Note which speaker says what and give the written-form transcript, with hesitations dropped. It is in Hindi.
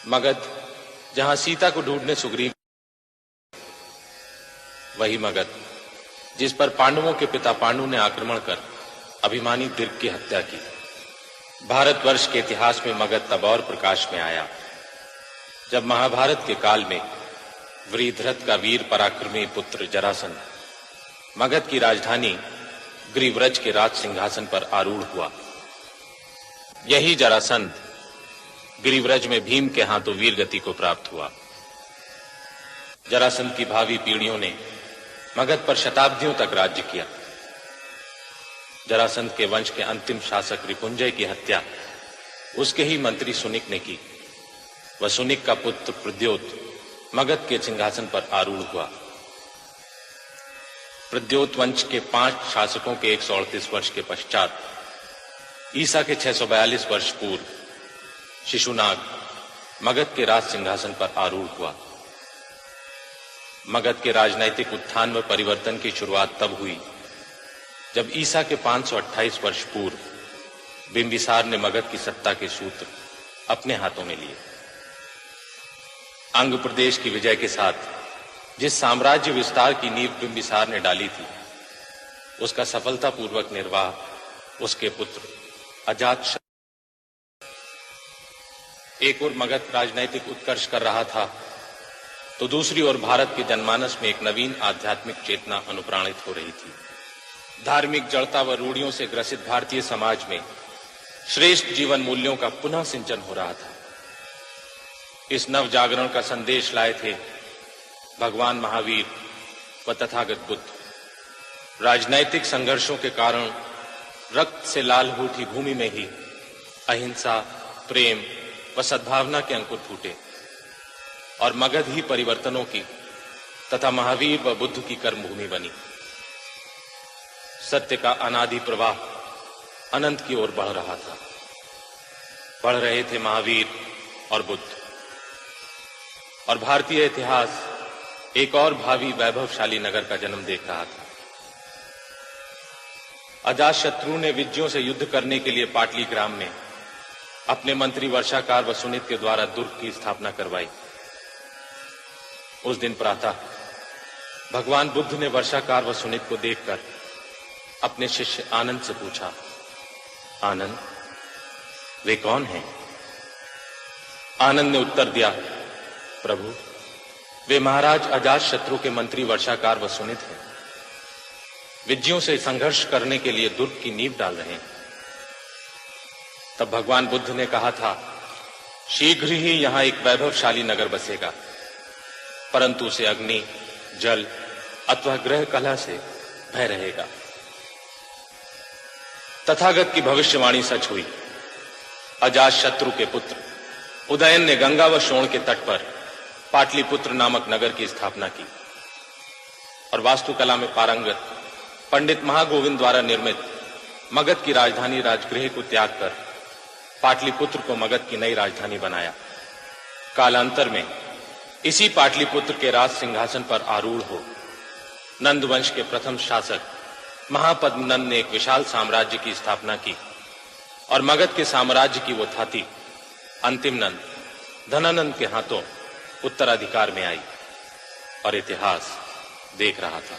Speaker 1: मगध जहां सीता को ढूंढने सुग्रीव, वही मगध जिस पर पांडवों के पिता पांडु ने आक्रमण कर अभिमानी दीर्घ की हत्या की। भारतवर्ष के इतिहास में मगध तब और प्रकाश में आया जब महाभारत के काल में वृद्धरथ का वीर पराक्रमी पुत्र जरासंध मगध की राजधानी गिरिव्रज के राज सिंहासन पर आरूढ़ हुआ। यही जरासंध गिरिव्रज में भीम के हाथों वीर गति को प्राप्त हुआ। जरासंध की भावी पीढ़ियों ने मगध पर शताब्दियों तक राज्य किया। जरासंध के वंश के अंतिम शासक रिपुंजय की हत्या उसके ही मंत्री सुनिक ने की। वह सुनिक का पुत्र प्रद्योत मगध के सिंहासन पर आरूढ़ हुआ। प्रद्योत वंश के 5 शासकों के 138 वर्ष के पश्चात ईसा के 642 वर्ष पूर्व शिशुनाग मगध के राज सिंहासन पर आरूढ़ हुआ। मगध के राजनैतिक उत्थान व परिवर्तन की शुरुआत तब हुई जब ईसा के 528 वर्ष पूर्व बिंबिसार ने मगध की सत्ता के सूत्र अपने हाथों में लिए। अंग प्रदेश की विजय के साथ जिस साम्राज्य विस्तार की नींव बिंबिसार ने डाली थी, उसका सफलतापूर्वक निर्वाह उसके पुत्र अजातशत्रु। एक ओर मगध राजनैतिक उत्कर्ष कर रहा था तो दूसरी ओर भारत के जनमानस में एक नवीन आध्यात्मिक चेतना अनुप्राणित हो रही थी। धार्मिक जड़ता व रूढ़ियों से ग्रसित भारतीय समाज में श्रेष्ठ जीवन मूल्यों का पुनः सिंचन हो रहा था। इस नव जागरण का संदेश लाए थे भगवान महावीर व तथागत बुद्ध। राजनैतिक संघर्षों के कारण रक्त से लाल हो उठी भूमि में ही अहिंसा, प्रेम व सद्भावना के अंकुर फूटे और मगध ही परिवर्तनों की तथा महावीर व बुद्ध की कर्मभूमि बनी। सत्य का अनादि प्रवाह अनंत की ओर बढ़ रहा था। बढ़ रहे थे महावीर और बुद्ध, और भारतीय इतिहास एक और भावी वैभवशाली नगर का जन्म देख रहा था। अजातशत्रु ने विज्यों से युद्ध करने के लिए पाटली ग्राम में अपने मंत्री वर्षाकार व सुनित के द्वारा दुर्ग की स्थापना करवाई। उस दिन प्रातः भगवान बुद्ध ने वर्षाकार व सुनित को देखकर अपने शिष्य आनंद से पूछा, आनंद, वे कौन हैं? आनंद ने उत्तर दिया, प्रभु, वे महाराज अजातशत्रु के मंत्री वर्षाकार व सुनित हैं। विज्यों से संघर्ष करने के लिए दुर्ग की नींव डाल रहे हैं। तब भगवान बुद्ध ने कहा था, शीघ्र ही यहां एक वैभवशाली नगर बसेगा, परंतु उसे अग्नि, जल अथवा ग्रह कलह से भय रहेगा। तथागत की भविष्यवाणी सच हुई। अजातशत्रु के पुत्र उदयन ने गंगा व शोण के तट पर पाटलिपुत्र नामक नगर की स्थापना की और वास्तुकला में पारंगत पंडित महागोविंद द्वारा निर्मित मगध की राजधानी राजगृह को त्याग कर पाटलिपुत्र को मगध की नई राजधानी बनाया। कालांतर में इसी पाटलिपुत्र के राज सिंहासन पर आरूढ़ हो नंद वंश के प्रथम शासक महापद्मनंद ने एक विशाल साम्राज्य की स्थापना की और मगध के साम्राज्य की वो थाती अंतिम नंद धनानंद के हाथों उत्तराधिकार में आई और इतिहास देख रहा था।